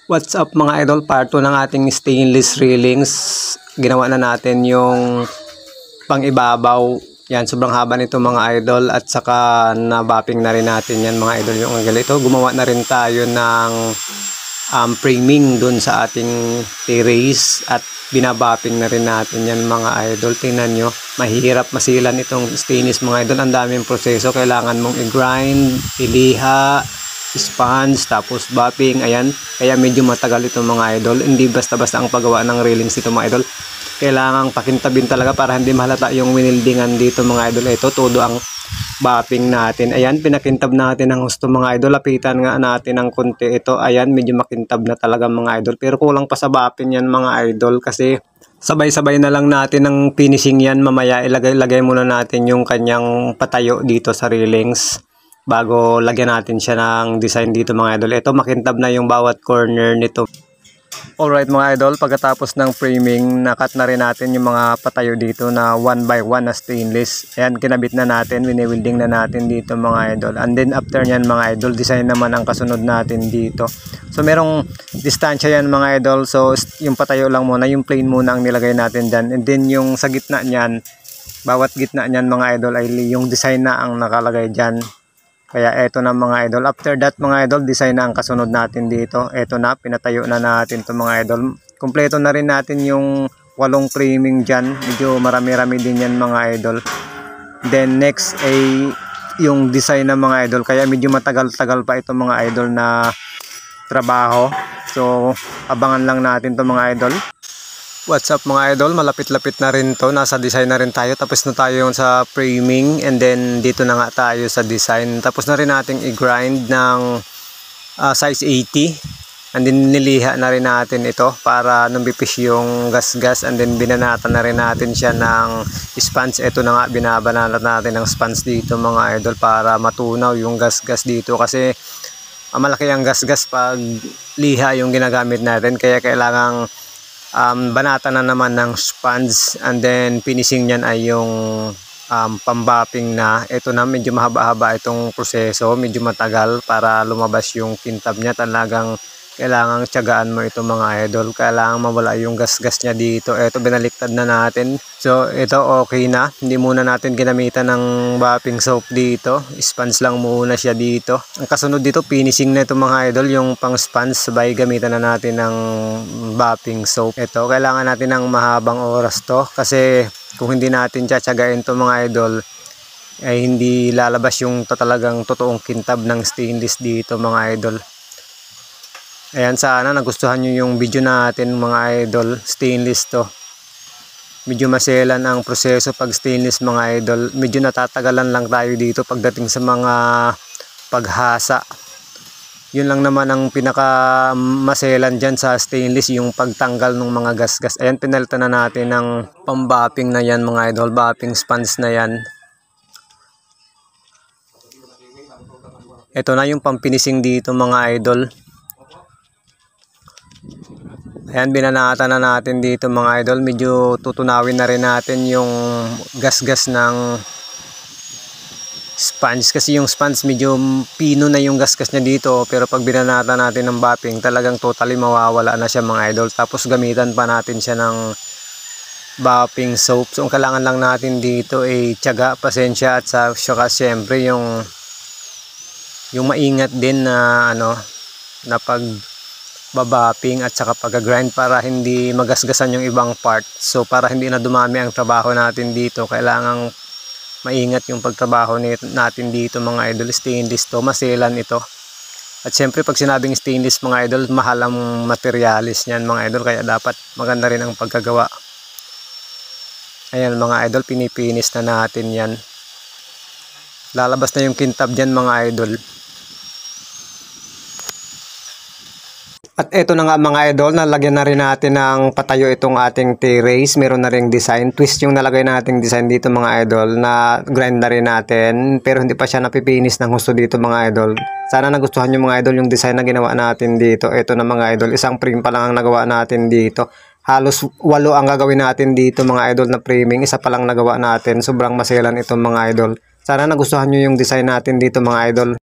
What's up mga idol, part 2 ng ating stainless railings. Ginawa na natin yung pang-ibabaw. Yan, sobrang haba nito mga idol. At saka nabapping na rin natin yan mga idol. Yung angle ito, gumawa na rin tayo ng framing dun sa ating terrace. At binabapping na rin natin yan mga idol. Tingnan nyo, mahirap masilan itong stainless mga idol. Ang daming proseso, kailangan mong i-grind, iliha, sponge, tapos bapping, ayan. Kaya medyo matagal itong mga idol. Hindi basta-basta ang paggawa ng railings dito mga idol. Kailangang pakintabin talaga para hindi mahalata yung winildingan dito mga idol. Ito, todo ang bapping natin. Ayan, pinakintab natin ang gusto mga idol. Lapitan nga natin ng konti ito. Ayan, medyo makintab na talaga mga idol. Pero kulang pa sa bapping yan mga idol kasi sabay-sabay na lang natin ng finishing yan. Mamaya ilagay muna natin yung kanyang patayo dito sa railings bago lagyan natin siya ng design dito mga idol. Ito, makintab na yung bawat corner nito. Alright mga idol, pagkatapos ng framing, nakat na rin natin yung mga patayo dito na 1x1 na stainless. Ayan, kinabit na natin, wini-welding na natin dito mga idol. And then after nyan mga idol, design naman ang kasunod natin dito. So merong distansya yan mga idol. So yung patayo lang muna, yung plane muna ang nilagay natin dyan. And then yung sa gitna nyan, bawat gitna nyan mga idol ay yung design na ang nakalagay dyan. Kaya eto na mga idol. After that mga idol, design na ang kasunod natin dito. Eto na, pinatayo na natin to mga idol. Kompleto na rin natin yung 8 framing dyan. Medyo marami-rami din yan mga idol. Then next ay yung design na mga idol. Kaya medyo matagal-tagal pa ito mga idol na trabaho. So abangan lang natin to mga idol. What's up mga idol, malapit-lapit na rin to, nasa design na rin tayo, tapos na tayo sa framing and then dito na nga tayo sa design. Tapos na rin nating i-grind ng size 80 and then niliha na rin natin ito para numbipis yung gas-gas and then binanatan na rin natin siya ng sponge. Ito na nga, binabanatan natin ng sponge dito mga idol para matunaw yung gas-gas dito kasi malaki ang gas-gas pag liha yung ginagamit natin, kaya kailangang banata na naman ng sponge and then finishing nyan ay yung pambapping na. Ito na, medyo mahaba-haba itong proseso, medyo matagal para lumabas yung kintab niya. Talagang kailangang tiyagaan mo ito mga idol, kailangan mawala yung gas-gas niya dito. Ito, binaliktad na natin. So ito okay na, hindi muna natin ginamitan ng bapping soap dito, sponge lang muna siya dito. Ang kasunod dito, finishing na ito mga idol, yung pang sponge sabay gamitan na natin ng bapping soap. Ito, kailangan natin ng mahabang oras to kasi kung hindi natin tiyagain to mga idol ay hindi lalabas yung talagang totoong kintab ng stainless dito mga idol. Ayan, sana nagustuhan nyo yung video natin mga idol. Stainless to, medyo maselan ang proseso pag stainless mga idol. Medyo natatagalan lang tayo dito pagdating sa mga paghasa. Yun lang naman ang pinaka maselan dyan sa stainless, yung pagtanggal ng mga gas-gas. Ayan, pinalitan na natin ng pambapping na yan mga idol, bapping sponge na yan. Ito na yung pampinising dito mga idol. Ayan, binanatan na natin dito mga idol. Medyo tutunawin na rin natin yung gas-gas ng sponge kasi yung sponge medyo pino na yung gas-gas niya dito, pero pag binanatan natin ng bapping talagang totally mawawala na siya mga idol. Tapos gamitan pa natin siya ng bapping soap. So ang kailangan lang natin dito ay tiyaga, pasensya at saka syempre yung maingat din na na pag babapping at saka pag-grind para hindi magasgasan yung ibang part. So para hindi na dumami ang trabaho natin dito, kailangang maingat yung pagtrabaho natin dito mga idol. Stainless to, maselan ito. At syempre pag sinabing stainless mga idol, mahal ang materialis niyan mga idol, kaya dapat maganda rin ang pagkagawa. Ayan mga idol, pinipinis na natin yan. Lalabas na yung kintab dyan mga idol. At eto na nga mga idol, nalagyan na rin natin ng patayo itong ating terrace. Meron na ring design. Twist yung nalagay nating design dito mga idol, na grind na rin natin. Pero hindi pa siya napipinis ng gusto dito mga idol. Sana nagustuhan nyo mga idol yung design na ginawa natin dito. Eto na mga idol, isang frame pa lang ang nagawa natin dito. Halos 8 ang gagawin natin dito mga idol na framing. Isa pa lang nagawa natin. Sobrang maselan itong mga idol. Sana nagustuhan nyo yung design natin dito mga idol.